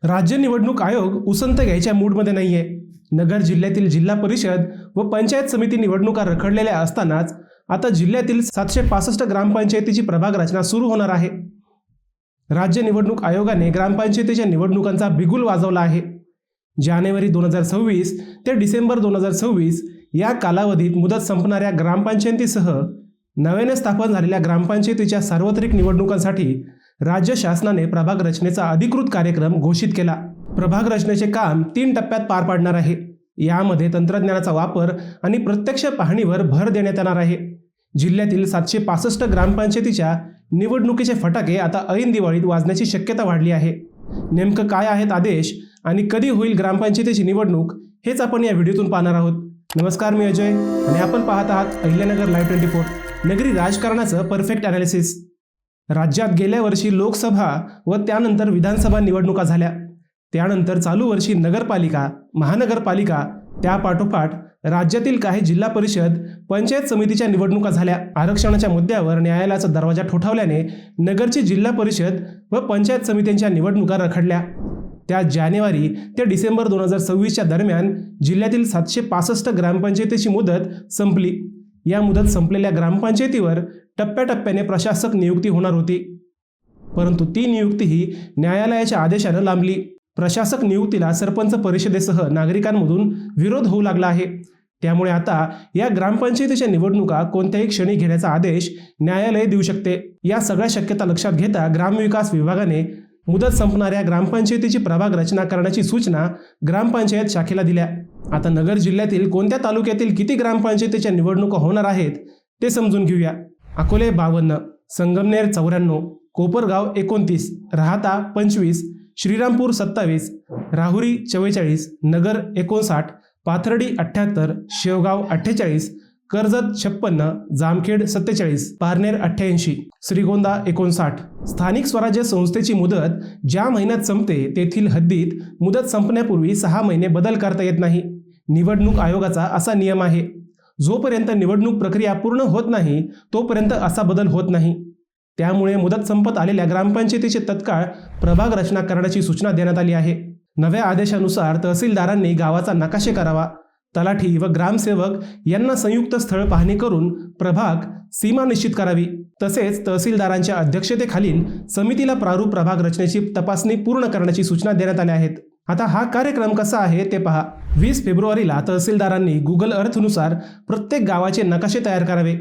राज्य निवडणूक आयोग उसंत घ्यायच्या मूडमध्ये नाहीये। नगर जिल्ह्यातील जिल्हा परिषद व पंचायत समिती निवडणुका रखडलेल्या असतानाच आता जिल्ह्यातील 765 ग्रामपंचायतीची प्रभाग रचना सुरू होणार आहे। राज्य निवडणूक आयोगाने ग्रामपंचायतीच्या निवडणुकांचा बिगुल वाजवला आहे। जानेवारी 2026 ते डिसेंबर 2026 या कालावधीत मुदत संपणाऱ्या ग्रामपंचायतीसह नव्याने स्थापन झालेल्या ग्रामपंचायतीच्या सार्वत्रिक निवडणुकांसाठी राज्य शासनाने प्रभाग रचनेचा अधिकृत कार्यक्रम घोषित केला। प्रभाग रचनेचे काम 3 टप्प्यात पार पडणार आहे। यामध्ये तंत्रज्ञानाचा वापर आणि प्रत्यक्ष पाहणीवर भर देण्यात येणार आहे। जिल्ह्यातील 765 ग्रामपंचायतीच्या निवडणुकीचे फटाके आता ऐन दिवाळीत वाजण्याची शक्यता वाढली आहे। नेमकं काय आहेत आदेश आणि कधी होईल ग्रामपंचायतीची निवडणूक हेच आपण या व्हिडिओतून पाहणार आहोत। नमस्कार, मी अजय आणि आपण पाहत आहात अहिल्यानगर लाईव्ह 24, नगरी राजकारणाचं परफेक्ट ॲनालिसिस। राज्यात गेल्या वर्षी लोकसभा व त्यानंतर विधानसभा निवडणुका झाल्या। त्यानंतर चालू वर्षी नगरपालिका, महानगरपालिका, त्यापाठोपाठ राज्यातील काही जिल्हा परिषद, पंचायत समितीच्या निवडणुका झाल्या। आरक्षणाच्या मुद्द्यावर न्यायालयाचा दरवाजा ठोठावल्याने नगरची जिल्हा परिषद व पंचायत समित्यांच्या निवडणुका रखडल्या। त्या जानेवारी ते डिसेंबर 2026च्या दरम्यान जिल्ह्यातील 765 ग्रामपंचायतीची मुदत संपली। या मुदत संपलेल्या ग्रामपंचायतीवर टप्प्याटप्प्याने प्रशासक नियुक्ती होणार होती, परंतु ती नियुक्ती ही न्यायालयाच्या आदेशाने लांबली। प्रशासक नियुक्तीला सरपंच परिषदेसह नागरिकांमधून विरोध होऊ लागला आहे। त्यामुळे आता या ग्रामपंचायतीच्या निवडणुका कोणत्याही क्षणी घेण्याचा आदेश न्यायालय देऊ शकते। या सगळ्या शक्यता लक्षात घेता ग्रामविकास विभागाने मुदत संपणाऱ्या ग्रामपंचायतीची प्रभाग रचना करण्याची सूचना ग्रामपंचायत शाखेला दिल्या। आता नगर जिल्ह्यातील कोणत्या तालुक्यातील किती ग्रामपंचायतीच्या निवडणुका होणार आहेत ते समजून घेऊया। अकोले 52, संगमनेर 94, कोपरगाव 29, राहाता 25, श्रीरामपूर 27, राहुरी 44, नगर 59, पाथर्डी 78, शेवगाव 48, कर्जत 56, जामखेड 47, पारनेर 88, श्रीगोंदा 59। स्थानिक स्वराज्य संस्थेची मुदत ज्या महिन्यात संपते तेथील हद्दीत मुदत संपण्यापूर्वी 6 महिने बदल करता येत नाही। निवडणूक आयोगाचा असा नियम आहे। जोपर्यंत निवडणूक प्रक्रिया पूर्ण होत नाही तोपर्यंत असा बदल होत नाही। त्यामुळे मुदत संपत आलेल्या ग्रामपंचायतीचे तत्काळ प्रभाग रचना करण्याची सूचना देण्यात आली आहे। नव्या आदेशानुसार तहसीलदारांनी गावाचा नकाशे करावा। तलाठी व ग्रामसेवक यांना संयुक्त स्थळ पाहणी करून प्रभाग सीमा निश्चित करावी। तसेच तहसीलदारांच्या अध्यक्षतेखालील समितीला प्रारूप प्रभाग रचनेची तपासणी पूर्ण करण्याची सूचना देण्यात आल्या आहेत। आता हा कार्यक्रम कसा आहे ते पहा। 20 फेब्रुवारीला तहसीलदारांनी गुगल अर्थनुसार प्रत्येक गावाचे नकाशे तयार करावे।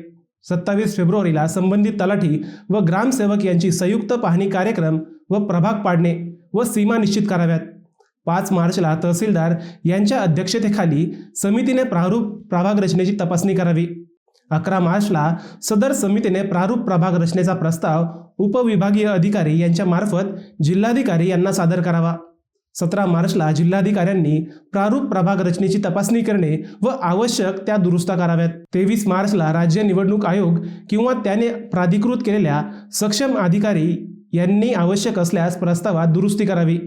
27 फेब्रुवारीला संबंधित तलाठी व ग्रामसेवक यांची संयुक्त पाहणी कार्यक्रम व प्रभाग पाडणे व सीमा निश्चित कराव्यात। 5 मार्चला तहसीलदार यांच्या अध्यक्षतेखाली समितीने प्रारूप प्रभाग रचनेची तपासणी करावी। 11 मार्चला सदर समितीने प्रारूप प्रभाग रचनेचा प्रस्ताव उपविभागीय अधिकारी यांच्या मार्फत जिल्हाधिकारी यांना सादर करावा। 17 मार्चला जिल्हाधिकाऱ्यांनी प्रारूप प्रभाग रचनेची तपासणी करणे व आवश्यक त्या दुरुस्त्या कराव्यात। 23 मार्चला राज्य निवडणूक आयोग किंवा त्याने प्राधिकृत केलेल्या सक्षम अधिकारी यांनी आवश्यक असल्यास प्रस्तावात दुरुस्ती करावी।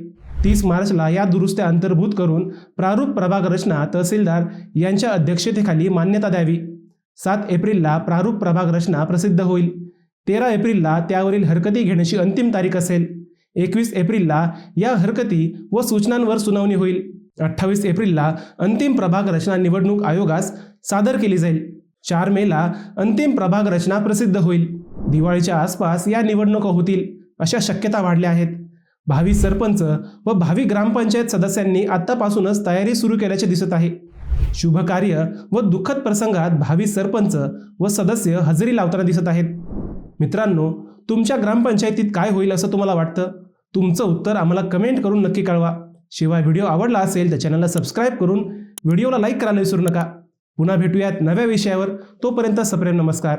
30 मार्चला या दुरुस्त्या अंतर्भूत करून प्रारूप प्रभाग रचना तहसीलदार यांच्या अध्यक्षतेखाली मान्यता द्यावी। 7 एप्रिलला प्रारूप प्रभाग रचना प्रसिद्ध होईल। 13 एप्रिलला त्यावरील हरकती घेण्याची अंतिम तारीख असेल। 21 एप्रिलला या हरकती व सूचनांवर सुनावणी होईल। 28 एप्रिलला अंतिम प्रभाग रचना निवडणूक आयोगास सादर केली जाईल। 4 मेला अंतिम प्रभाग रचना प्रसिद्ध होईल। दिवाळीच्या आसपास या निवडणुका होतील अशा शक्यता वाढल्या आहेत। भावी सरपंच व भावी ग्रामपंचायत सदस्यांनी आतापासूनच तयारी सुरू केल्याचे दिसत आहे। शुभ कार्य व दुःखद प्रसंगात भावी सरपंच व सदस्य हजेरी लावताना दिसत आहेत। मित्रांनो, तुमच्या ग्रामपंचायतीत काय होईल असं तुम्हाला वाटतं? तुमचं उत्तर आम्हाला कमेंट करून नक्की कळवा। शिवाय व्हिडिओ आवडला असेल तर चॅनलला सबस्क्राईब करून व्हिडिओला लाईक करायला विसरू नका। पुन्हा भेटूयात नव्या विषयावर। तोपर्यंत सप्रेम नमस्कार।